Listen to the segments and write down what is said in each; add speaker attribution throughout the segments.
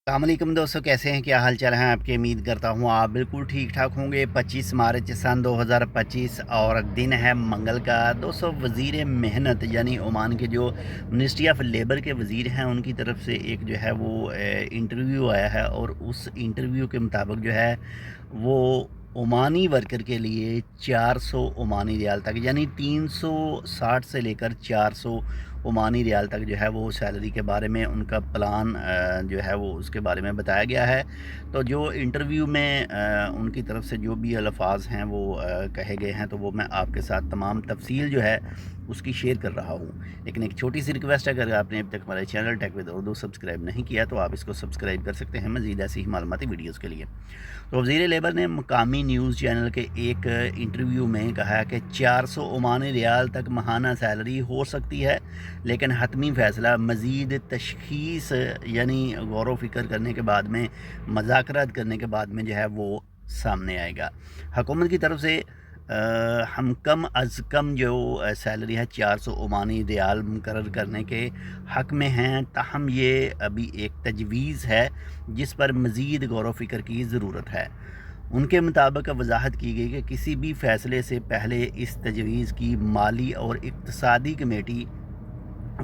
Speaker 1: अस्सलाम वालेकुम दोस्तों, कैसे हैं? क्या हाल चाल हैं आपके? उम्मीद करता हूँ आप बिल्कुल ठीक ठाक होंगे। 25 मार्च सन 2025 और दिन है मंगल का। दोस्तों, वज़ीर मेहनत यानी ओमान के जो मिनिस्ट्री ऑफ लेबर के वज़ीर हैं, उनकी तरफ से एक जो है वो इंटरव्यू आया है, और उस इंटरव्यू के मुताबिक जो है वो ओमानी वर्कर के लिए 400 ओमानी रियाल तक, यानी 360 से लेकर 400 ओमानी रियाल तक जो है वो सैलरी के बारे में उनका प्लान जो है वो उसके बारे में बताया गया है। तो जो इंटरव्यू में उनकी तरफ से जो भी अल्फाज हैं वो कहे गए हैं, तो वो मैं आपके साथ तमाम तफसील जो है उसकी शेयर कर रहा हूँ। लेकिन एक छोटी सी रिक्वेस्ट है, अगर आपने अभी तक हमारे channel tech with Urdu subscribe नहीं किया तो आप इसको सब्सक्राइब कर सकते हैं मज़ीद ऐसी ही मालूमाती वीडियोज़ के लिए। तो वज़ीर लेबर ने मकामी न्यूज़ चैनल के एक इंटरव्यू में कहा कि 400 ओमानी रियाल तक माहाना सैलरी हो सकती है, लेकिन हतमी फ़ैसला मज़ीद तशख़ीस यानी गौर व फ़िक्र करने के बाद में, मज़ाकरात करने के बाद में जो है वो सामने आएगा। हुकूमत की तरफ से हम कम अज़ कम जो सैलरी है 400 ओमानी रियाल मुकर्रर करने के हक़ में हैं, ताहम ये अभी एक तजवीज़ है जिस पर मज़ीद गौर व फ़िक्र की ज़रूरत है। उनके मुताबिक वजाहत की गई कि किसी भी फ़ैसले से पहले इस तजवीज़ की माली और इक़्तिसादी कमेटी,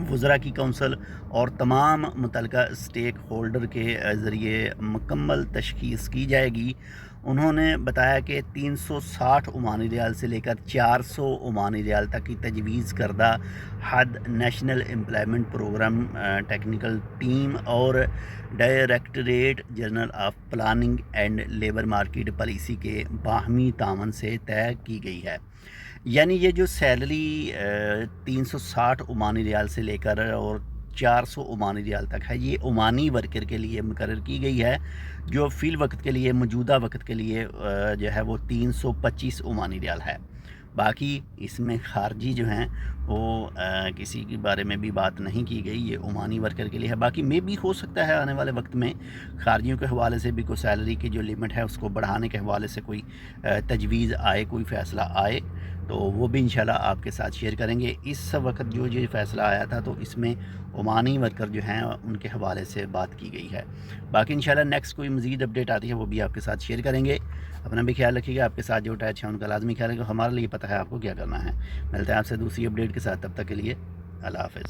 Speaker 1: वज़रा की कौंसल और तमाम मुतलका स्टेक होल्डर के ज़रिए मुकम्मल तशख़ीस की जाएगी। उन्होंने बताया कि 360 ओमानी रियाल से लेकर 400 ओमानी रियाल तक की तजवीज़ करदा हद national employment programme technical team और directorate general of planning and labour market policy के बाहमी तावन से तय की गई है। यानी ये जो सैलरी 360 ओमानी रियाल से लेकर और 400 ओमानी रियाल तक है, ये ओमानी वर्कर के लिए मुकर्रर की गई है, जो फ़िल वक्त के लिए, मौजूदा वक्त के लिए जो है वो 325 ओमानी रियाल है। बाकी इसमें खारजी जो हैं वो किसी के बारे में भी बात नहीं की गई, ये ओमानी वर्कर के लिए है। बाकी में भी हो सकता है आने वाले वक्त में खारजियों के हवाले से भी कोई सैलरी की जो लिमिट है उसको बढ़ाने के हवाले से कोई तजवीज़ आए, कोई फ़ैसला आए, तो वो भी इंशाल्लाह आपके साथ शेयर करेंगे। इस वक्त जो ये फ़ैसला आया था तो इसमें ओमानी वर्कर जो हैं उनके हवाले से बात की गई है। बाकी इंशाल्लाह नेक्स्ट कोई मज़ीद अपडेट आती है वो भी आपके साथ शेयर करेंगे। अपना भी ख्याल रखिएगा, आपके साथ जो अटैच है उनका लाजमी ख्याल रखिएगा। हमारे लिए पता है आपको क्या करना है। मिलते हैं आपसे दूसरी अपडेट के साथ, तब तक के लिए अल्लाह हाफ़िज़।